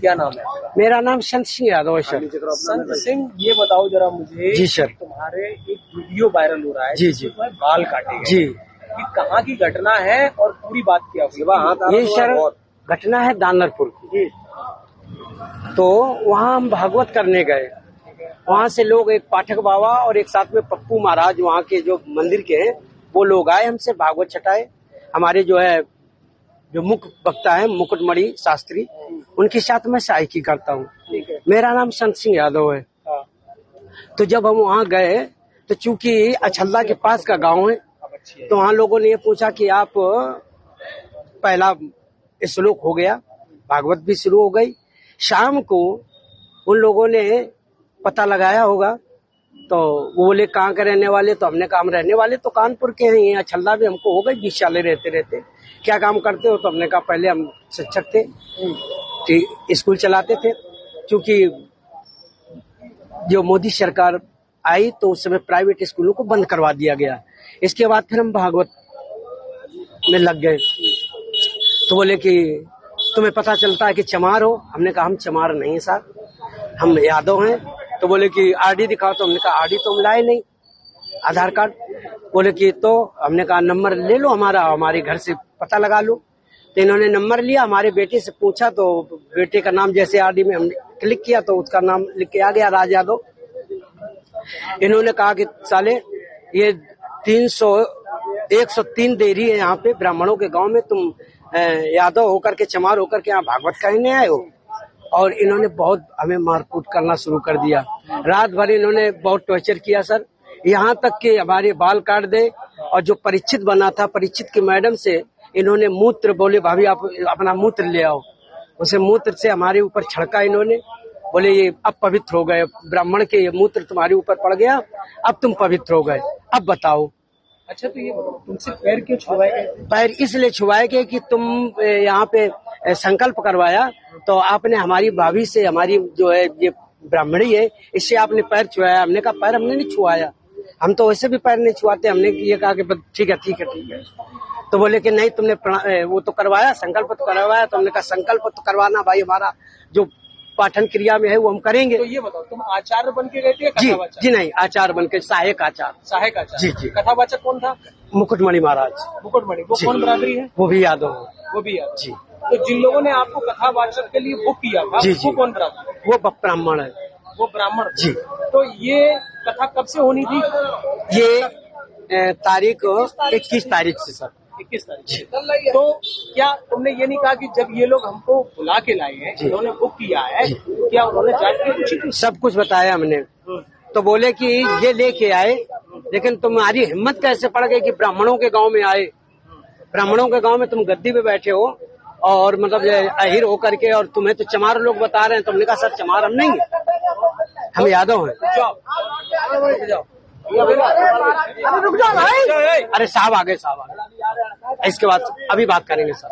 क्या नाम है आपका? मेरा नाम संत सिंह यादव है सर। संत सिंह, ये बताओ जरा मुझे। जी सर। तुम्हारे एक वीडियो वायरल हो रहा है जी जी। जिसमें बाल काटे गए। जी, ये कहाँ की घटना है और पूरी बात क्या हुई? ये सर घटना है दानरपुर की। तो वहाँ हम भागवत करने गए। वहाँ से लोग, एक पाठक बाबा और एक साथ में पप्पू महाराज वहाँ के जो मंदिर के हैं, वो लोग आए हमसे भागवत छटाए। हमारे जो मुख्य वक्ता है मुकुटमणि शास्त्री, उनके साथ मैं सहायकी करता हूँ। मेरा नाम संत सिंह यादव है। तो जब हम वहाँ गए तो चूंकि अछल्ला के पास का गांव है, तो वहाँ लोगों ने ये पूछा कि आप, पहला श्लोक हो गया, भागवत भी शुरू हो गई। शाम को उन लोगों ने पता लगाया होगा, तो वो बोले कहाँ के रहने वाले? तो हमने कहा हम रहने वाले तो कानपुर के हैं, यहाँ अछल्ला भी हमको हो गई 20 साल रहते। क्या काम करते हो? तो हमने कहा पहले हम शिक्षक थे, स्कूल चलाते थे। क्योंकि जो मोदी सरकार आई तो उस समय प्राइवेट स्कूलों को बंद करवा दिया गया। इसके बाद फिर हम भागवत में लग गए। तो बोले कि तुम्हें पता चलता है कि चमार हो? हमने कहा हम चमार नहीं साहब, हम यादव हैं। तो बोले कि आरडी दिखाओ। तो हमने कहा आरडी तो हम लाए नहीं, आधार कार्ड। बोले कि तो हमने कहा नंबर ले लो हमारे घर से पता लगा लो। तो इन्होंने नंबर लिया, हमारे बेटे से पूछा, तो बेटे का नाम जैसे आरडी में हमने क्लिक किया तो उसका नाम लिख के आ गया, राज यादव। इन्होंने कहा कि साले ये 103 देरी है यहाँ पे ब्राह्मणों के गांव में, तुम यादव होकर के, चमार होकर के यहाँ भागवत कहने आए हो। और इन्होंने बहुत हमें मारकूट करना शुरू कर दिया। रात भर इन्होंने बहुत टॉर्चर किया सर, यहाँ तक कि हमारे बाल काट दे। और जो परीक्षित बना था, परीक्षित की मैडम से इन्होंने मूत्र, बोले भाभी आप अपना मूत्र ले आओ, उसे मूत्र से हमारे ऊपर छिड़का इन्होंने। बोले ये अब पवित्र हो गए, ब्राह्मण के ये मूत्र तुम्हारे ऊपर पड़ गया, अब तुम पवित्र हो गए, अब बताओ। अच्छा, तो ये तुमसे पैर क्यों छुआए गए? पैर इसलिए छुआए गए कि तुम यहाँ पे संकल्प करवाया, तो आपने हमारी भाभी से, हमारी जो है ये ब्राह्मणी है, इससे आपने पैर छुआया। हमने कहा पैर हमने नहीं छुआया, हम तो वैसे भी पैर नहीं छुआते। हमने ये कहा कि ठीक है। तो बोले कि नहीं तुमने वो तो करवाया, संकल्प तो करवाया। तो हमने कहा संकल्प तो करवाना भाई, हमारा जो पाठन क्रिया में है वो हम करेंगे। तो ये बताओ, तुम आचार्य बन के गए थे? जी नहीं, आचार्य बन के, सहायक आचार्य। जी। कथावाचक कौन था? मुकुटमणि महाराज। मुकुटमणि, वो कौन बरादरी है? वो भी यादव। वो भी यादव जी। तो जिन लोगों ने आपको कथावाचक के लिए बुक किया था, जी, वो कौन बरादरी? वो ब्राह्मण है। वो ब्राह्मण जी। तो ये कथा कब से होनी थी? ये तारीख 21 तारीख से सर। 21 तारीख। तो क्या तुमने ये नहीं कहा कि जब ये लोग हमको बुला के लाए हैं, इन्होंने बुक किया है, क्या उन्होंने जांच की पूछी? सब कुछ बताया हमने। तो बोले कि ये लेके आए, लेकिन तुम्हारी हिम्मत कैसे पड़ गई कि ब्राह्मणों के गांव में आए? ब्राह्मणों के गांव में तुम गद्दी पे बैठे हो और मतलब अहिर होकर के, और तुम्हें तो चमार लोग बता रहे हैं। तुमने कहा सर चमार हम नहीं है, हम यादव हैं। रुक जाओ भाई। अरे साहब आ गए। इसके बाद अभी बात करेंगे सर।